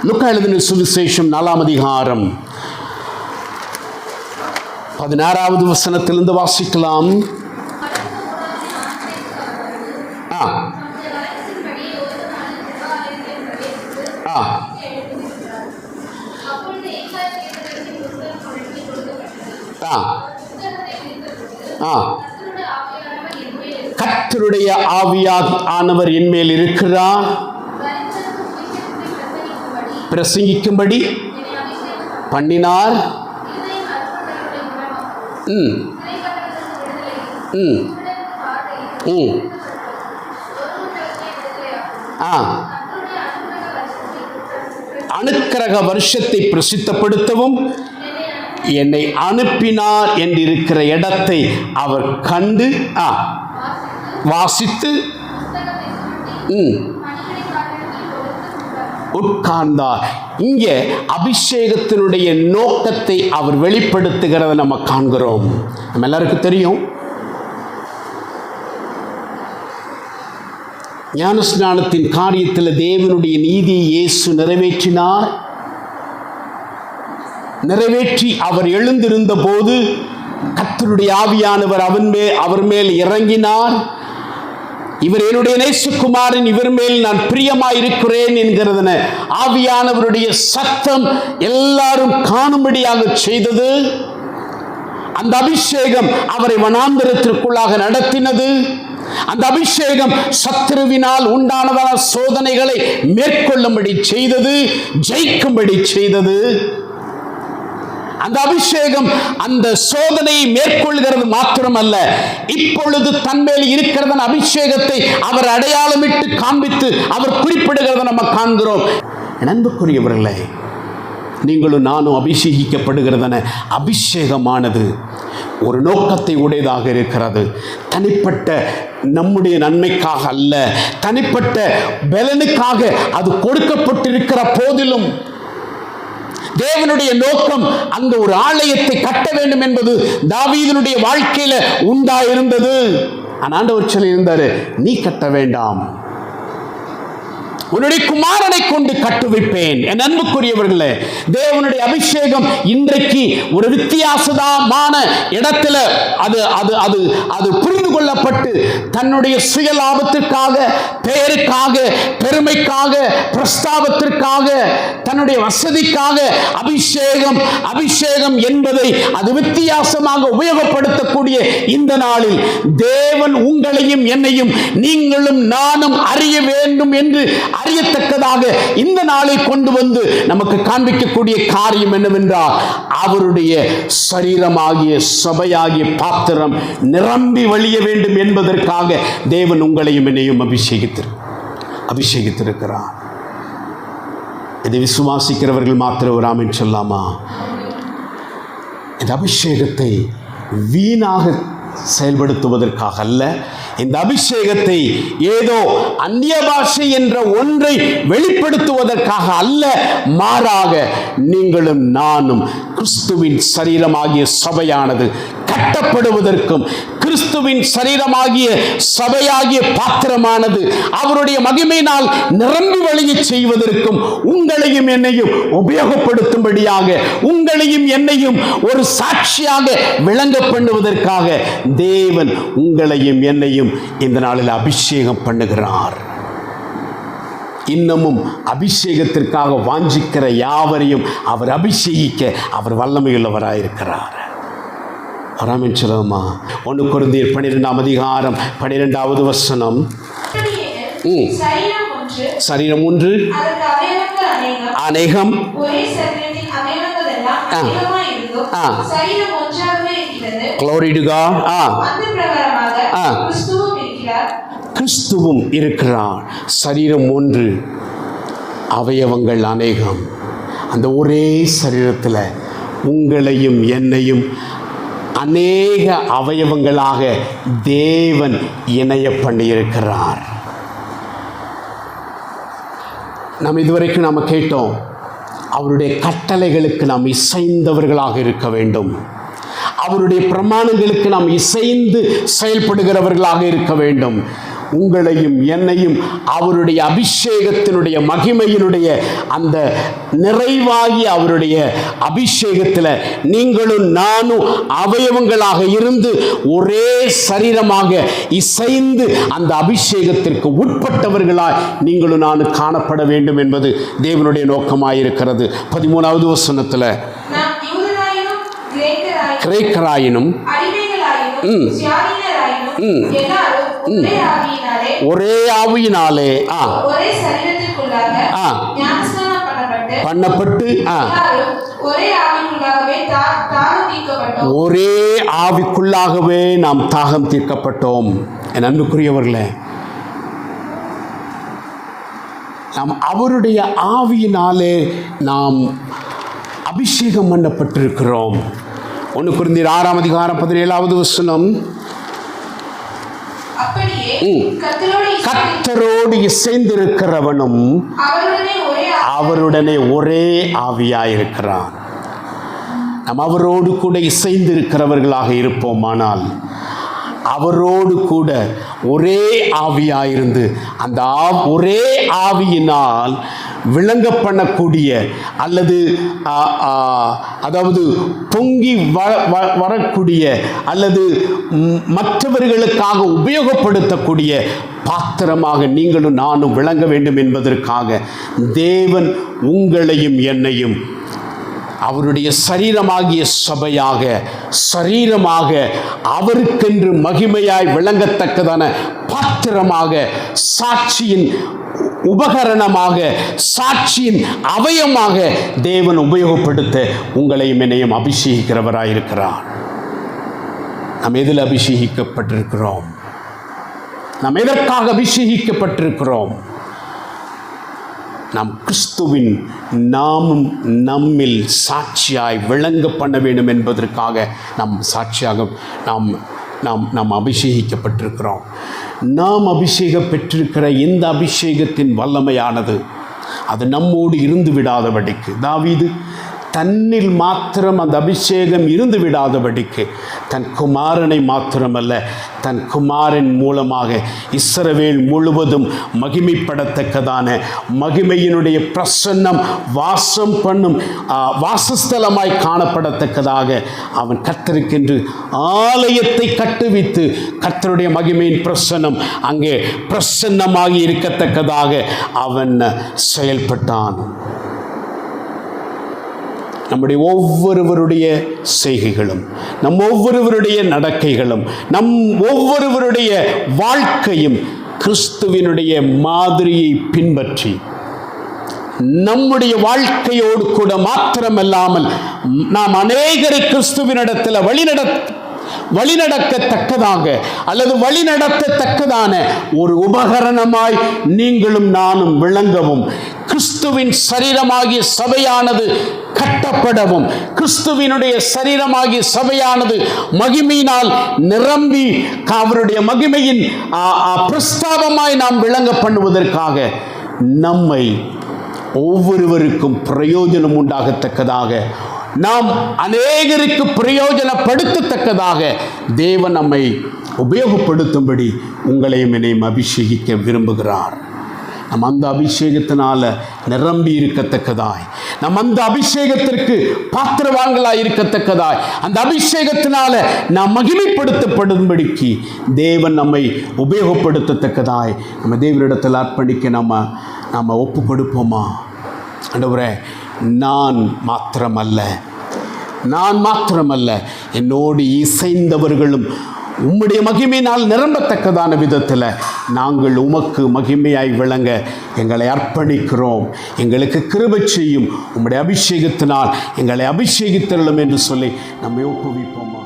லூக்கா எழுதின சுவிசேஷம் 4ஆம் அதிகாரம் 16வது வசனத்திலிருந்து வாசிக்கலாம். கர்த்தருடைய ஆவியானவர் என்மேல் இருக்கிறார், பிரசங்கிக்கும்படி பண்ணினார். அனுக்கிரக வருஷத்தை பிரசித்தப்படுத்தவும் என்னை அனுப்பினார் என்றிருக்கிற இடத்தை அவர் கண்டு வாசித்து உட்கார்ந்தார். இங்கே அபிஷேகத்தினுடைய நோக்கத்தை அவர் வெளிப்படுத்துகிறத நம்ம காண்கிறோம். நம்ம எல்லாருக்கும் தெரியும், ஞானஸ்நானத்தின் காரியத்தில் தேவனுடைய நீதியை இயேசு நிறைவேற்றினார். நிறைவேற்றி அவர் எழுந்திருந்த போது கர்த்தருடைய ஆவியானவர் அவர் மேல் இறங்கினார். இவர் என்னுடைய நேசகுமாரன், இவர் மேல் நான் பிரியமாய் இருக்கிறேன் என்கிறதன ஆவியானவருடைய சத்தம் எல்லாரும் காணும்படியாக செய்தது. அந்த அபிஷேகம் அவரை வனாந்தரத்திற்குள்ளாக நடத்தினது. அந்த அபிஷேகம் சத்துருவினால் உண்டானதான சோதனைகளை மேற்கொள்ளும்படி செய்தது, ஜெயிக்கும்படி செய்தது. அந்த அபிஷேகம் அந்த சோதனையை மேற்கொள்கிறது மாத்திரமல்ல, இப்பொழுது தன்மேல் இருக்கிறத அபிஷேகத்தை அவர் அடையாளமிட்டு காண்பித்து அவர் குறிப்பிடுகிறத நம்ம காண்கிறோம். அன்புக்குரியவர்களே, நீங்களும் நானும் அபிஷேகிக்கப்படுகிறதன அபிஷேகமானது ஒரு நோக்கத்தை உடையதாக இருக்கிறது. தனிப்பட்ட நம்முடைய நன்மைக்காக அல்ல, தனிப்பட்ட பலனுக்காக அது கொடுக்கப்பட்டிருக்கிற போதிலும் தேவனுடைய நோக்கம் அந்த ஒரு ஆலயத்தை கட்ட வேண்டும் என்பது தாவீதுனுடைய வாழ்க்கையில உண்டாயிருந்தது. ஆண்டவர் சொல்லி இருந்தாரு, நீ கட்ட வேண்டாம், உன்னுடைய குமாரனை கொண்டு கட்டுவிப்பேன். என் அன்புக்குரியவர்களே, தேவனுடைய அபிஷேகம் இன்றைக்கு ஒரு வித்தியாசமான இடத்துல அது புரிந்து கொள்ளப்பட்டு தன்னுடைய சுய லாபத்திற்காக, பெயருக்காக, பெருமைக்காக, பிரஸ்தாபத்திற்காக, தன்னுடைய வசதிக்காக அபிஷேகம் என்பதை அது வித்தியாசமாக உபயோகப்படுத்தக்கூடிய இந்த நாளில் தேவன் உங்களையும் என்னையும் நீங்களும் நானும் அறிய வேண்டும் என்று அறியத்தக்கதாக இந்த நாளை கொண்டு வந்து நமக்கு காண்பிக்கக்கூடிய காரியம் என்னவென்றால், அவருடைய சரீரமாகிய சபையாகிய பாத்திரம் நிரம்பி வழிய வேண்டும் என்பதற்காக தேவன் உங்களையும் என்னையும் அபிஷேகித்திருக்கிறார். இதை விசுவாசிக்கிறவர்கள் மாத்திரம் ஒரு ஆமென் சொல்லாமா? இந்த அபிஷேகத்தை வீணாக செயல்படுத்துவதற்காக அல்ல, இந்த அபிஷேகத்தை ஏதோ அந்நிய பாஷை என்ற ஒன்றை வெளிப்படுத்துவதற்காக அல்ல, மாறாக நீங்களும் நானும் கிறிஸ்துவின் சரீரமாகிய சபையானது கட்டப்படுவதற்கும், கிறிஸ்துவின் சரீரமாகிய சபையாகிய பாத்திரமானது அவருடைய மகிமையினால் நிரம்பி வழிய செய்வதற்கும் உங்களையும் என்னையும் உபயோகப்படுத்தும்படியாக, உங்களையும் என்னையும் ஒரு சாட்சியாக விளங்க பண்ணுவதற்காக தேவன் உங்களையும் என்னையும் இந்த நாளில் அபிஷேகம் பண்ணுகிறார். இன்னமும் அபிஷேகத்திற்காக வாஞ்சிக்கிற யாவரையும் அவர் அபிஷேகிக்க அவர் வல்லமையுள்ளவராயிருக்கிறார். ஆமென் சொல்லுமா? 1 கொரிந்தியர் 12ஆம் அதிகாரம் 12வது வசனம். சரீரம் ஒன்று, அநேகம். Glory to God. கிறிஸ்துவும் இருக்கிறார். சரீரம் ஒன்று, அவயவங்கள் அநேகம். அந்த ஒரே சரீரத்தில் உங்களையும் என்னையும் அநேக அவயவங்களாக தேவன் இணைய பண்ணியிருக்கிறார். நாம் இதுவரைக்கும் நாம் கேட்டோம், அவருடைய கட்டளைகளுக்கு நாம் இசைந்தவர்களாக இருக்க வேண்டும், அவருடைய பிரமாணங்களுக்கு நாம் இசைந்து செயல்படுகிறவர்களாக இருக்க வேண்டும். உங்களையும் என்னையும் அவருடைய அபிஷேகத்தினுடைய மகிமையினுடைய அந்த நிறைவாகி அவருடைய அபிஷேகத்தில் நீங்களும் நானும் அவயவங்களாக இருந்து ஒரே சரீரமாக இசைந்து அந்த அபிஷேகத்திற்கு உட்பட்டவர்களாய் நீங்களும் நானும் காணப்பட வேண்டும் என்பது தேவனுடைய நோக்கமாயிருக்கிறது. 13வது வசனத்தில் கிரேக்கராயினும் ஒரே ஆவியினாலே பண்ணப்பட்டு ஒரே ஆவிக்குள்ளாகவே நாம் தாகம் தீர்க்கப்பட்டோம். என் அன்புக்குரியவர்களே, நாம் அவருடைய ஆவியினாலே நாம் அபிஷேகம் பண்ணப்பட்டிருக்கிறோம். 1 கொரிந்தியர் 6ஆம் அதிகாரம் 17வது வசனம், கர்த்தரோடு இசைந்திருக்கிறவனும் அவருடனே ஒரே ஆவியாயிருக்கிறான். நாம் அவரோடு கூட இசைந்திருக்கிறவர்களாக இருப்போமானால் அவரோடு கூட ஒரே ஆவியாயிருந்து அந்த ஒரே ஆவியினால் விளங்க பண்ணக்கூடிய அல்லது அதாவது பொங்கி வரக்கூடிய அல்லது மற்றவர்களுக்காக உபயோகப்படுத்தக்கூடிய பாத்திரமாக நீங்களும் நானும் விளங்க வேண்டும் என்பதற்காக தேவன் உங்களையும் என்னையும் அவருடைய சரீரமாகிய சரீரமாக அவருக்கென்று மகிமையாய் விளங்கத்தக்கதான பாத்திரமாக, சாட்சியின் உபகரணமாக, சாட்சியின் அவயமாக தேவன் உபயோகப்படுத்த உங்களையும் என்னையும் அபிஷேகிக்கிறவராயிருக்கிறார். நாம் எதில் அபிஷேகிக்கப்பட்டிருக்கிறோம்? நாம் எதற்காக அபிஷேகிக்கப்பட்டிருக்கிறோம்? நாம் கிறிஸ்துவின் நாமும் நம்மில் சாட்சியாய் விளங்க பண்ண வேண்டும் என்பதற்காக நாம் சாட்சியாக நாம் அபிஷேகிக்கப்பட்டிருக்கிறோம். நாம் அபிஷேகம் பெற்றிருக்கிற இந்த அபிஷேகத்தின் வல்லமையானது அது நம்மோடு இருந்து விடாதபடிக்கு, தாவீது தன்னில் மாத்திரம் அந்த அபிஷேகம் இருந்து விடாதபடிக்கு தன் குமாரனை மாத்திரமல்ல, தன் குமாரன் மூலமாக இஸ்ரவேல் முழுவதும் மகிமைப்படத்தக்கதான மகிமையினுடைய பிரசன்னம் வாசம் பண்ணும் வாசஸ்தலமாய் காணப்படத்தக்கதாக அவன் கர்த்தருக்கென்று ஆலயத்தை கட்டுவித்து கர்த்தருடைய மகிமையின் பிரசன்னம் அங்கே பிரசன்னமாகி இருக்கத்தக்கதாக அவன் செயல்பட்டான். நம்முடைய ஒவ்வொருவருடைய செய்கைகளும், நம் ஒவ்வொருவருடைய நடக்கைகளும், நம் ஒவ்வொருவருடைய வாழ்க்கையும் கிறிஸ்துவினுடைய மாதிரியை பின்பற்றி நம்முடைய வாழ்க்கையோடு கூட மாத்திரமல்லாமல் நாம் அநேகரை கிறிஸ்துவினிடத்தில் வழிநடக்கத்தக்கதாக அல்லது வழிநடத்தத்தக்கதான ஒரு உபகரணமாய் நீங்களும் நானும் விளங்கவும், கிறிஸ்துவின் சரீரமாகிய சபையானது கட்டப்படவும், கிறிஸ்துவினுடைய சரீரமாகிய சபையானது மகிமையினால் நிரம்பி அவருடைய மகிமையின் பிரஸ்தாபமாய் நாம் விளங்க பண்ணுவதற்காக நம்மை ஒவ்வொருவருக்கும் பிரயோஜனம் உண்டாகத்தக்கதாக, நாம் அநேகருக்கு பிரயோஜனப்படுத்தத்தக்கதாக தேவன் நம்மை உபயோகப்படுத்தும்படி உங்களையும் என்னையும் அபிஷேகிக்க விரும்புகிறார். நம் அந்த அபிஷேகத்தினால நிரம்பி இருக்கத்தக்கதாய், நம் அந்த அபிஷேகத்திற்கு பாத்திரவான்களாய் இருக்கத்தக்கதாய், அந்த அபிஷேகத்தினால நாம் மகிமைப்படுத்தப்படும்படிக்கு தேவன் நம்மை உபயோகப்படுத்தத்தக்கதாய் நம்ம தேவனிடத்தில் அர்ப்பணிக்க நம்ம ஒப்பு கொடுப்போமா? ஆண்டவரே, நான் மாத்திரமல்ல என்னோடு இசைந்தவர்களும் உம்முடைய மகிமையினால் நிரம்பத்தக்கதான விதத்தில் நாங்கள் உமக்கு மகிமையாய் விளங்க எங்களை அர்ப்பணிக்கிறோம். எங்களுக்கு கிருபை செய்யும், உம்முடைய அபிஷேகத்தினால் எங்களை அபிஷேகித்தருளும் என்று சொல்லி நம்மை ஒப்புவிப்போமா?